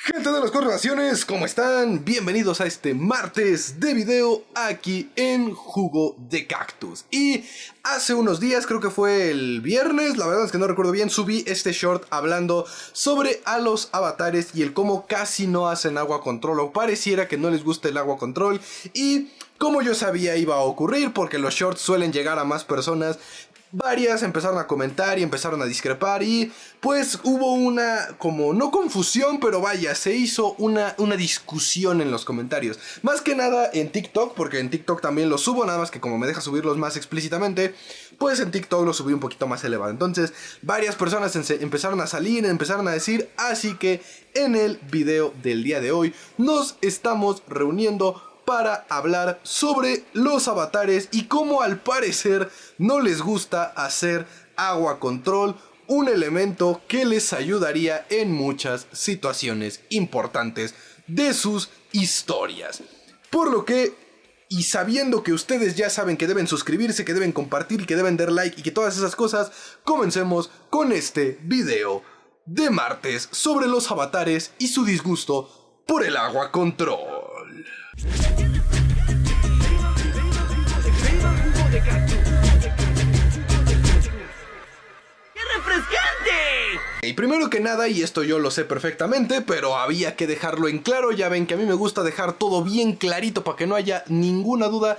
Gente de las cuatro naciones, ¿cómo están? Bienvenidos a este martes de video aquí en Jugo de Cactus. Y hace unos días, creo que fue el viernes, la verdad es que no recuerdo bien, subí este short hablando sobre a los avatares y el cómo casi no hacen agua control o pareciera que no les gusta el agua control. Y como yo sabía iba a ocurrir porque los shorts suelen llegar a más personas, varias empezaron a comentar y empezaron a discrepar y pues hubo una, como no confusión, pero vaya, se hizo una discusión en los comentarios. Más que nada en TikTok, porque en TikTok también los subo, nada más que como me deja subirlos más explícitamente, pues en TikTok los subí un poquito más elevado. Entonces varias personas empezaron a salir, empezaron a decir, así que en el video del día de hoy nos estamos reuniendo para hablar sobre los avatares y cómo al parecer no les gusta hacer agua control, un elemento que les ayudaría en muchas situaciones importantes de sus historias. Por lo que, y sabiendo que ustedes ya saben que deben suscribirse, que deben compartir y que deben dar like y que todas esas cosas, comencemos con este video de martes sobre los avatares y su disgusto por el agua control. ¡Qué refrescante! Y primero que nada, y esto yo lo sé perfectamente, pero había que dejarlo en claro, ya ven que a mí me gusta dejar todo bien clarito para que no haya ninguna duda.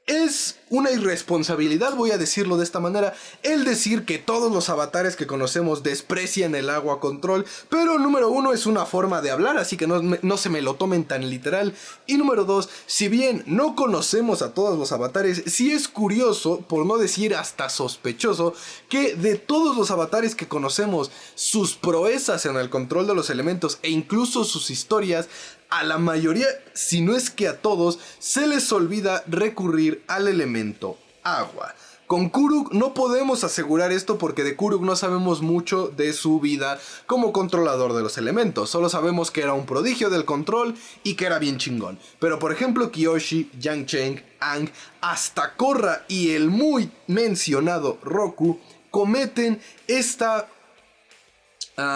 Es una irresponsabilidad, voy a decirlo de esta manera, el decir que todos los avatares que conocemos desprecian el agua control, pero número uno es una forma de hablar, así que no se me lo tomen tan literal, y número dos, si bien no conocemos a todos los avatares, sí es curioso, por no decir hasta sospechoso, que de todos los avatares que conocemos, sus proezas en el control de los elementos e incluso sus historias, a la mayoría, si no es que a todos, se les olvida recurrir al elemento agua. Con Kuruk no podemos asegurar esto porque de Kuruk no sabemos mucho de su vida como controlador de los elementos. Solo sabemos que era un prodigio del control y que era bien chingón. Pero por ejemplo Kyoshi, Yang-Cheng, Aang, hasta Korra y el muy mencionado Roku cometen esta...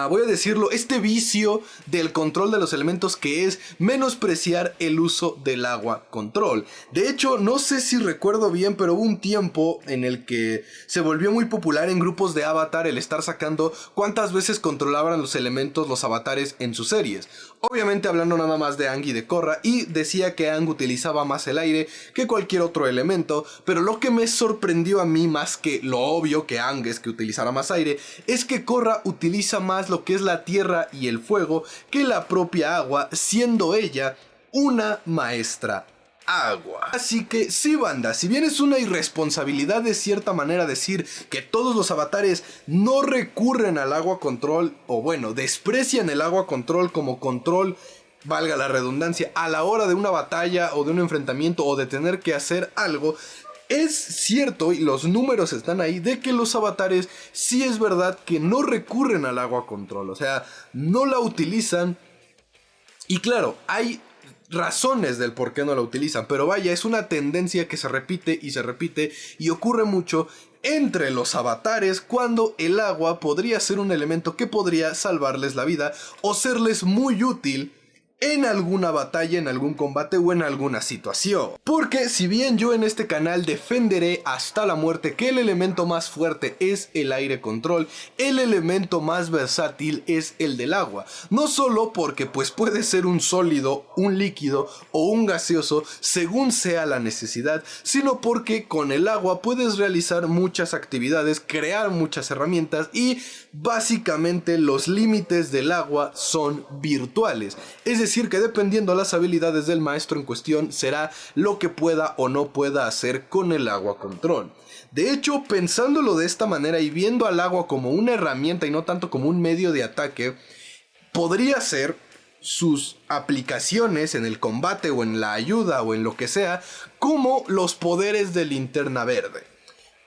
voy a decirlo, este vicio del control de los elementos que es menospreciar el uso del agua control. De hecho, no sé si recuerdo bien, pero hubo un tiempo en el que se volvió muy popular en grupos de Avatar el estar sacando cuántas veces controlaban los elementos los avatares en sus series. Obviamente hablando nada más de Aang y de Korra, y decía que Aang utilizaba más el aire que cualquier otro elemento, pero lo que me sorprendió a mí más que lo obvio que Aang es que utilizara más aire, es que Korra utiliza más lo que es la tierra y el fuego que la propia agua, siendo ella una maestra agua. Así que sí, banda, si bien es una irresponsabilidad de cierta manera decir que todos los avatares no recurren al agua control, o bueno, desprecian el agua control como control, valga la redundancia, a la hora de una batalla o de un enfrentamiento o de tener que hacer algo, es cierto, y los números están ahí, de que los avatares sí es verdad que no recurren al agua control, o sea, no la utilizan. Y claro, hay razones del por qué no la utilizan, pero vaya, es una tendencia que se repite y ocurre mucho entre los avatares cuando el agua podría ser un elemento que podría salvarles la vida o serles muy útil en alguna batalla, en algún combate o en alguna situación. Porque si bien yo en este canal defenderé hasta la muerte que el elemento más fuerte es el aire control, el elemento más versátil es el del agua. No solo porque pues puede ser un sólido, un líquido o un gaseoso según sea la necesidad, sino porque con el agua puedes realizar muchas actividades, crear muchas herramientas y básicamente los límites del agua son virtuales. Es decir que dependiendo las habilidades del maestro en cuestión será lo que pueda o no pueda hacer con el agua control. De hecho, pensándolo de esta manera y viendo al agua como una herramienta y no tanto como un medio de ataque, podría ser sus aplicaciones en el combate o en la ayuda o en lo que sea como los poderes de Linterna Verde.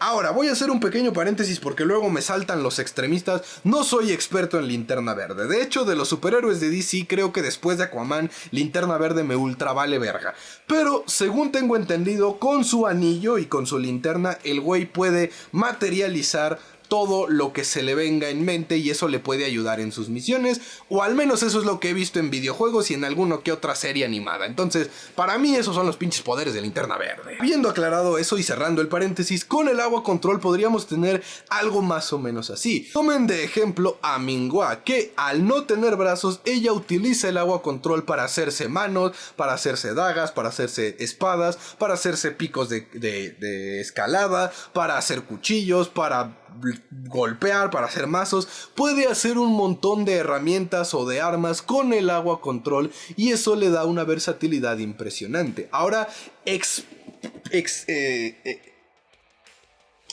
Ahora, voy a hacer un pequeño paréntesis porque luego me saltan los extremistas. No soy experto en Linterna Verde. De hecho, de los superhéroes de DC, creo que después de Aquaman, Linterna Verde me ultra vale verga. Pero, según tengo entendido, con su anillo y con su linterna, el güey puede materializar todo lo que se le venga en mente y eso le puede ayudar en sus misiones, o al menos eso es lo que he visto en videojuegos y en alguno que otra serie animada. Entonces, para mí esos son los pinches poderes de Linterna Verde. Habiendo aclarado eso y cerrando el paréntesis, con el agua control podríamos tener algo más o menos así. Tomen de ejemplo a Minghua, que al no tener brazos, ella utiliza el agua control para hacerse manos, para hacerse dagas, para hacerse espadas, para hacerse picos de escalada, para hacer cuchillos, para golpear, para hacer mazos. Puede hacer un montón de herramientas o de armas con el agua control y eso le da una versatilidad impresionante. Ahora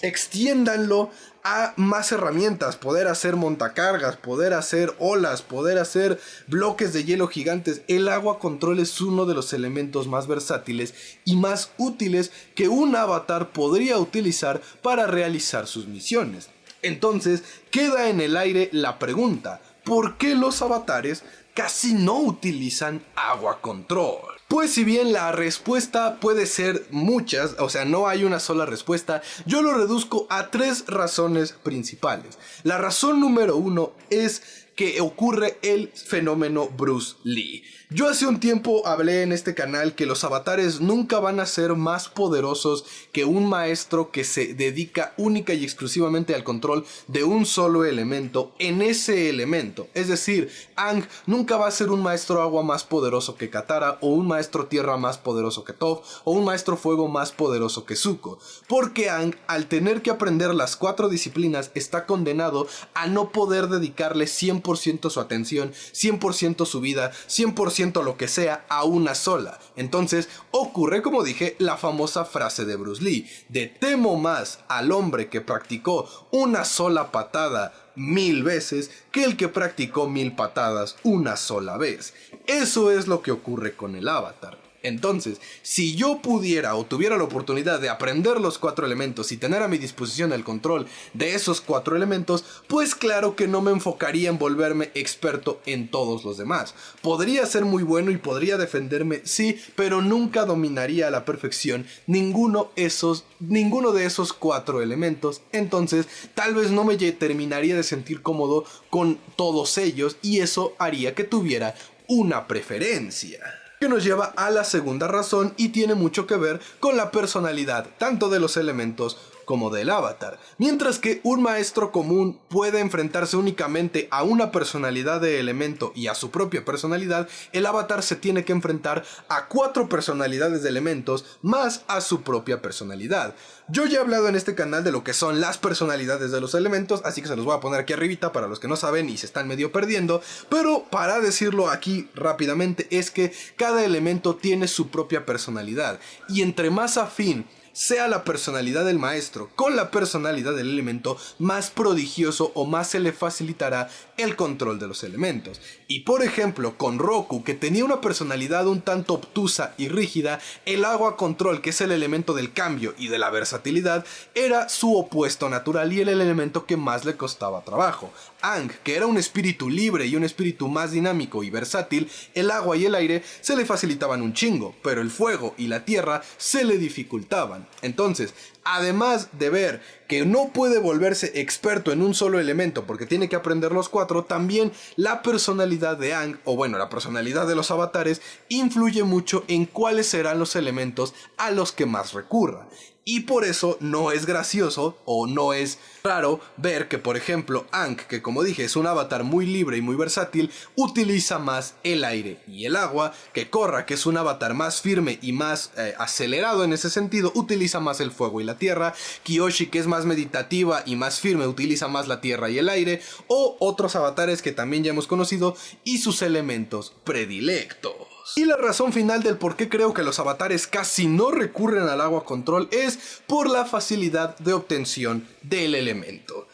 extiéndanlo a más herramientas, poder hacer montacargas, poder hacer olas, poder hacer bloques de hielo gigantes. El agua control es uno de los elementos más versátiles y más útiles que un avatar podría utilizar para realizar sus misiones. Entonces, queda en el aire la pregunta: ¿por qué los avatares casi no utilizan agua control? Pues si bien la respuesta puede ser muchas, o sea, no hay una sola respuesta, yo lo reduzco a 3 razones principales. La razón número 1 es que ocurre el fenómeno Bruce Lee. Yo hace un tiempo hablé en este canal que los avatares nunca van a ser más poderosos que un maestro que se dedica única y exclusivamente al control de un solo elemento en ese elemento. Es decir, Aang nunca va a ser un maestro agua más poderoso que Katara, o un maestro tierra más poderoso que Toph, o un maestro fuego más poderoso que Zuko. Porque Aang, al tener que aprender las 4 disciplinas, está condenado a no poder dedicarle 100% su atención, 100% su vida, 100% lo que sea a una sola. Entonces ocurre, como dije, la famosa frase de Bruce Lee, de temo más al hombre que practicó una sola patada 1000 veces que el que practicó 1000 patadas una sola vez. Eso es lo que ocurre con el avatar. Entonces, si yo pudiera o tuviera la oportunidad de aprender los 4 elementos y tener a mi disposición el control de esos 4 elementos, pues claro que no me enfocaría en volverme experto en todos los demás. Podría ser muy bueno y podría defenderme, sí, pero nunca dominaría a la perfección ninguno de esos 4 elementos. Entonces, tal vez no me terminaría de sentir cómodo con todos ellos y eso haría que tuviera una preferencia. Que nos lleva a la segunda razón y tiene mucho que ver con la personalidad tanto de los elementos como del avatar. Mientras que un maestro común puede enfrentarse únicamente a una personalidad de elemento y a su propia personalidad, el avatar se tiene que enfrentar a 4 personalidades de elementos más a su propia personalidad. Yo ya he hablado en este canal de lo que son las personalidades de los elementos, así que se los voy a poner aquí arribita para los que no saben y se están medio perdiendo, pero para decirlo aquí rápidamente es que cada elemento tiene su propia personalidad y entre más afín sea la personalidad del maestro con la personalidad del elemento, más prodigioso o más se le facilitará el control de los elementos. Y por ejemplo, con Roku, que tenía una personalidad un tanto obtusa y rígida, el agua control, que es el elemento del cambio y de la versatilidad, era su opuesto natural y el elemento que más le costaba trabajo. Aang, que era un espíritu libre y un espíritu más dinámico y versátil, el agua y el aire se le facilitaban un chingo, pero el fuego y la tierra se le dificultaban. Entonces, además de ver que no puede volverse experto en un solo elemento porque tiene que aprender los 4, también la personalidad de Aang, o bueno, la personalidad de los avatares, influye mucho en cuáles serán los elementos a los que más recurra. Y por eso no es gracioso o no es raro ver que, por ejemplo, Aang, que como dije es un avatar muy libre y muy versátil, utiliza más el aire y el agua, que Korra, que es un avatar más firme y más acelerado en ese sentido, utiliza más el fuego y la tierra, Kyoshi, que es más meditativa y más firme, utiliza más la tierra y el aire, o otros avatares que también ya hemos conocido y sus elementos predilectos. Y la razón final del por qué creo que los avatares casi no recurren al agua control es por la facilidad de obtención del elemento.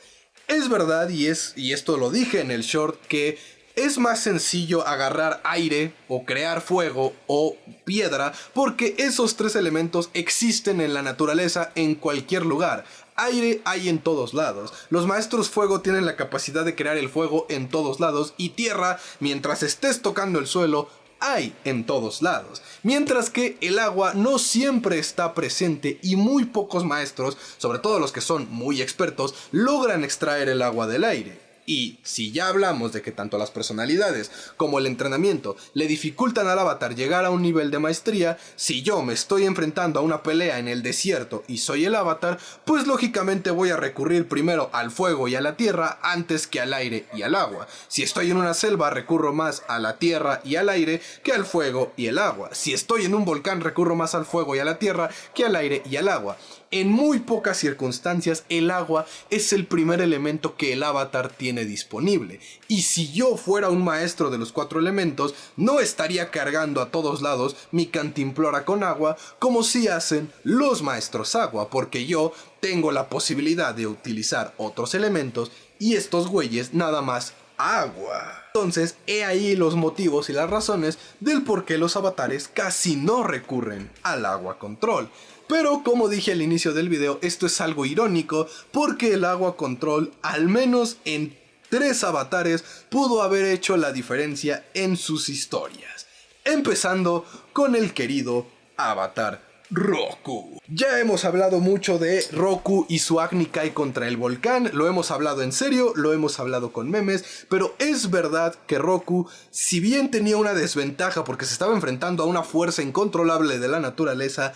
Es verdad, y esto lo dije en el short, que es más sencillo agarrar aire o crear fuego o piedra porque esos 3 elementos existen en la naturaleza en cualquier lugar. Aire hay en todos lados. Los maestros fuego tienen la capacidad de crear el fuego en todos lados y tierra, mientras estés tocando el suelo, hay en todos lados, mientras que el agua no siempre está presente y muy pocos maestros, sobre todo los que son muy expertos, logran extraer el agua del aire. Y si ya hablamos de que tanto las personalidades como el entrenamiento le dificultan al avatar llegar a un nivel de maestría, si yo me estoy enfrentando a una pelea en el desierto y soy el avatar, pues lógicamente voy a recurrir primero al fuego y a la tierra antes que al aire y al agua. Si estoy en una selva recurro más a la tierra y al aire que al fuego y el agua. Si estoy en un volcán recurro más al fuego y a la tierra que al aire y al agua. En muy pocas circunstancias el agua es el primer elemento que el avatar tiene disponible, y si yo fuera un maestro de los 4 elementos no estaría cargando a todos lados mi cantimplora con agua como si hacen los maestros agua, porque yo tengo la posibilidad de utilizar otros elementos y estos güeyes nada más agua. Entonces, he ahí los motivos y las razones del por qué los avatares casi no recurren al agua control. Pero como dije al inicio del video, esto es algo irónico porque el agua control, al menos en 3 avatares, pudo haber hecho la diferencia en sus historias. Empezando con el querido avatar Roku. Ya hemos hablado mucho de Roku y su Agni Kai contra el volcán, lo hemos hablado en serio, lo hemos hablado con memes, pero es verdad que Roku, si bien tenía una desventaja porque se estaba enfrentando a una fuerza incontrolable de la naturaleza,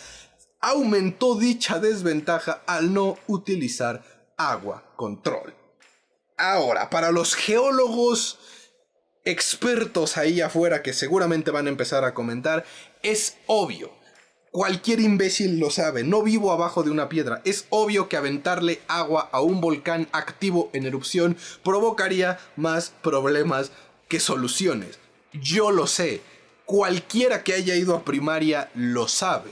aumentó dicha desventaja al no utilizar agua control. Ahora, para los geólogos expertos ahí afuera que seguramente van a empezar a comentar, es obvio. Cualquier imbécil lo sabe, no vivo abajo de una piedra. Es obvio que aventarle agua a un volcán activo en erupción provocaría más problemas que soluciones. Yo lo sé, cualquiera que haya ido a primaria lo sabe.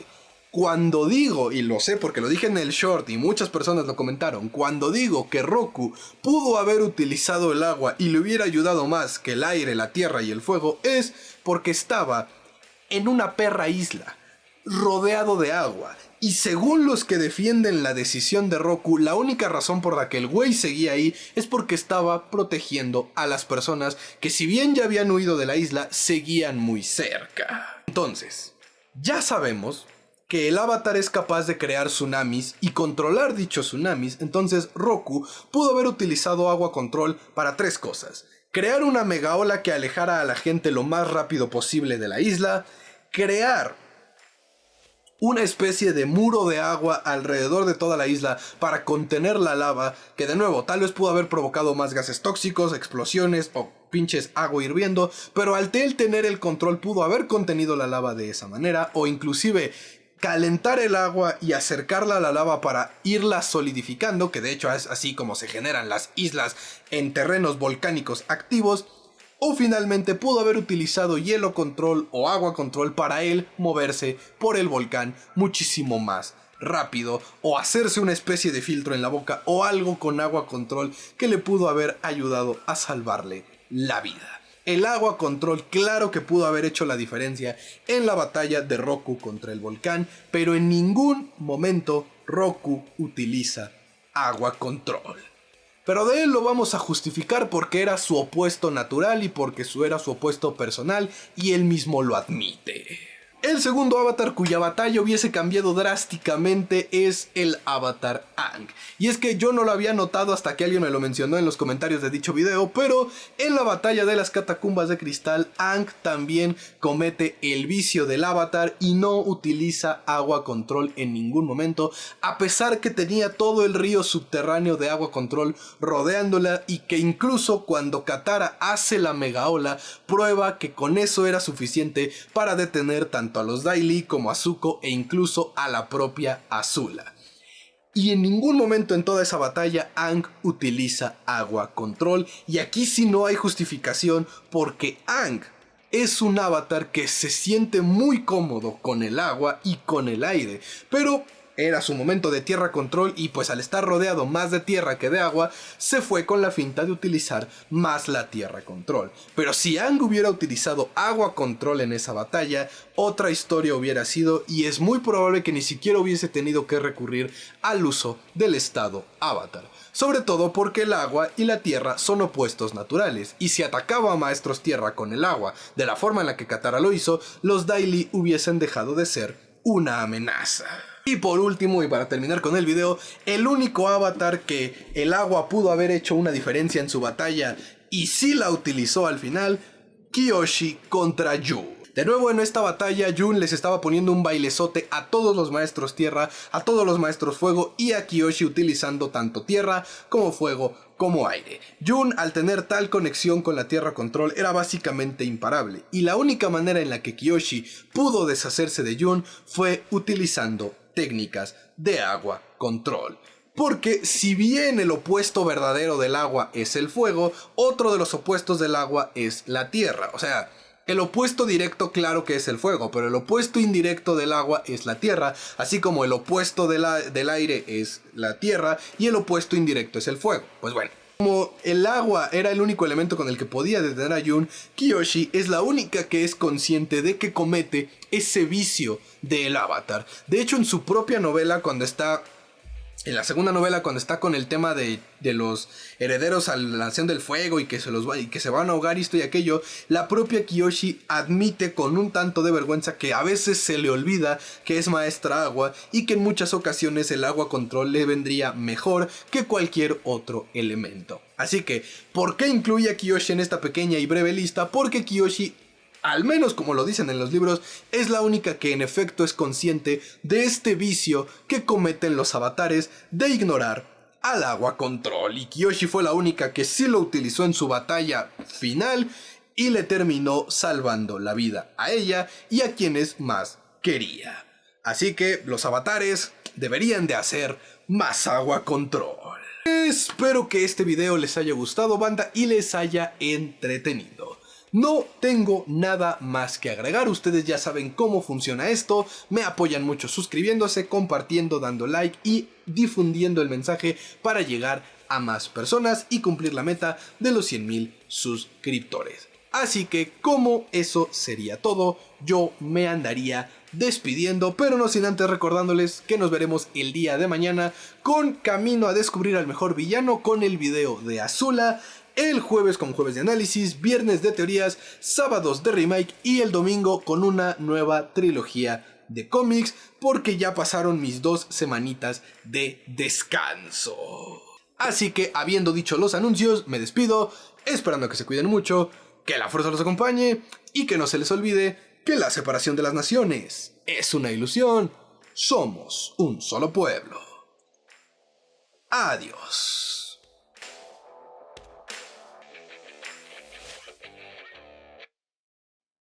Cuando digo, y lo sé porque lo dije en el short y muchas personas lo comentaron, cuando digo que Roku pudo haber utilizado el agua y le hubiera ayudado más que el aire, la tierra y el fuego, es porque estaba en una perra isla, rodeado de agua. Y según los que defienden la decisión de Roku, la única razón por la que el güey seguía ahí es porque estaba protegiendo a las personas que, si bien ya habían huido de la isla, seguían muy cerca. Entonces, ya sabemos que el avatar es capaz de crear tsunamis y controlar dichos tsunamis, entonces Roku pudo haber utilizado agua control para 3 cosas. Crear una mega ola que alejara a la gente lo más rápido posible de la isla, crear una especie de muro de agua alrededor de toda la isla para contener la lava, que de nuevo tal vez pudo haber provocado más gases tóxicos, explosiones o pinches agua hirviendo, pero al tener el control pudo haber contenido la lava de esa manera, o inclusive calentar el agua y acercarla a la lava para irla solidificando, que de hecho es así como se generan las islas en terrenos volcánicos activos. O finalmente pudo haber utilizado hielo control o agua control para él moverse por el volcán muchísimo más rápido, o hacerse una especie de filtro en la boca o algo con agua control que le pudo haber ayudado a salvarle la vida. El agua control claro que pudo haber hecho la diferencia en la batalla de Roku contra el volcán, pero en ningún momento Roku utiliza agua control. Pero de él lo vamos a justificar porque era su opuesto natural y porque era su opuesto personal, y él mismo lo admite. El segundo avatar cuya batalla hubiese cambiado drásticamente es el avatar Aang. Y es que yo no lo había notado hasta que alguien me lo mencionó en los comentarios de dicho video, pero en la batalla de las catacumbas de cristal, Aang también comete el vicio del avatar y no utiliza agua control en ningún momento, a pesar que tenía todo el río subterráneo de agua control rodeándola, y que incluso cuando Katara hace la mega ola, prueba que con eso era suficiente para detener tanto a los Dai Li como a Zuko e incluso a la propia Azula. Y en ningún momento en toda esa batalla Aang utiliza agua control, y aquí sí no hay justificación porque Aang es un avatar que se siente muy cómodo con el agua y con el aire, pero era su momento de tierra control y pues al estar rodeado más de tierra que de agua, se fue con la finta de utilizar más la tierra control. Pero si Aang hubiera utilizado agua control en esa batalla, otra historia hubiera sido y es muy probable que ni siquiera hubiese tenido que recurrir al uso del estado Avatar. Sobre todo porque el agua y la tierra son opuestos naturales, y si atacaba a Maestros Tierra con el agua de la forma en la que Katara lo hizo, los Dai Li hubiesen dejado de ser una amenaza. Y por último, y para terminar con el video, el único avatar que el agua pudo haber hecho una diferencia en su batalla y sí la utilizó al final, Kyoshi contra Yu. De nuevo en esta batalla, Jun les estaba poniendo un bailezote a todos los maestros tierra, a todos los maestros fuego y a Kyoshi utilizando tanto tierra como fuego como aire. Jun, al tener tal conexión con la tierra control, era básicamente imparable, y la única manera en la que Kyoshi pudo deshacerse de Jun fue utilizando técnicas de agua control. Porque si bien el opuesto verdadero del agua es el fuego, otro de los opuestos del agua es la tierra. O sea, el opuesto directo claro que es el fuego, pero el opuesto indirecto del agua es la tierra, así como el opuesto del aire es la tierra y el opuesto indirecto es el fuego. Pues bueno, como el agua era el único elemento con el que podía detener a Jun, Kyoshi es la única que es consciente de que comete ese vicio del avatar. De hecho, en su propia novela, en la segunda novela, cuando está con el tema de los herederos a la Nación del Fuego y que se van a ahogar y esto y aquello, la propia Kyoshi admite con un tanto de vergüenza que a veces se le olvida que es maestra agua y que en muchas ocasiones el agua control le vendría mejor que cualquier otro elemento. Así que, ¿por qué incluye a Kyoshi en esta pequeña y breve lista? Porque Kyoshi, al menos como lo dicen en los libros, es la única que en efecto es consciente de este vicio que cometen los avatares de ignorar al agua control. Y Kyoshi fue la única que sí lo utilizó en su batalla final y le terminó salvando la vida a ella y a quienes más quería. Así que los avatares deberían de hacer más agua control. Espero que este video les haya gustado, banda, y les haya entretenido. No tengo nada más que agregar, ustedes ya saben cómo funciona esto, me apoyan mucho suscribiéndose, compartiendo, dando like y difundiendo el mensaje para llegar a más personas y cumplir la meta de los 100,000 suscriptores. Así que como eso sería todo, yo me andaría despidiendo, pero no sin antes recordándoles que nos veremos el día de mañana con Camino a descubrir al mejor villano con el video de Azula, el jueves con jueves de análisis, viernes de teorías, sábados de remake y el domingo con una nueva trilogía de cómics porque ya pasaron mis 2 semanitas de descanso. Así que habiendo dicho los anuncios, me despido, esperando que se cuiden mucho, que la fuerza los acompañe y que no se les olvide que la separación de las naciones es una ilusión. Somos un solo pueblo. Adiós.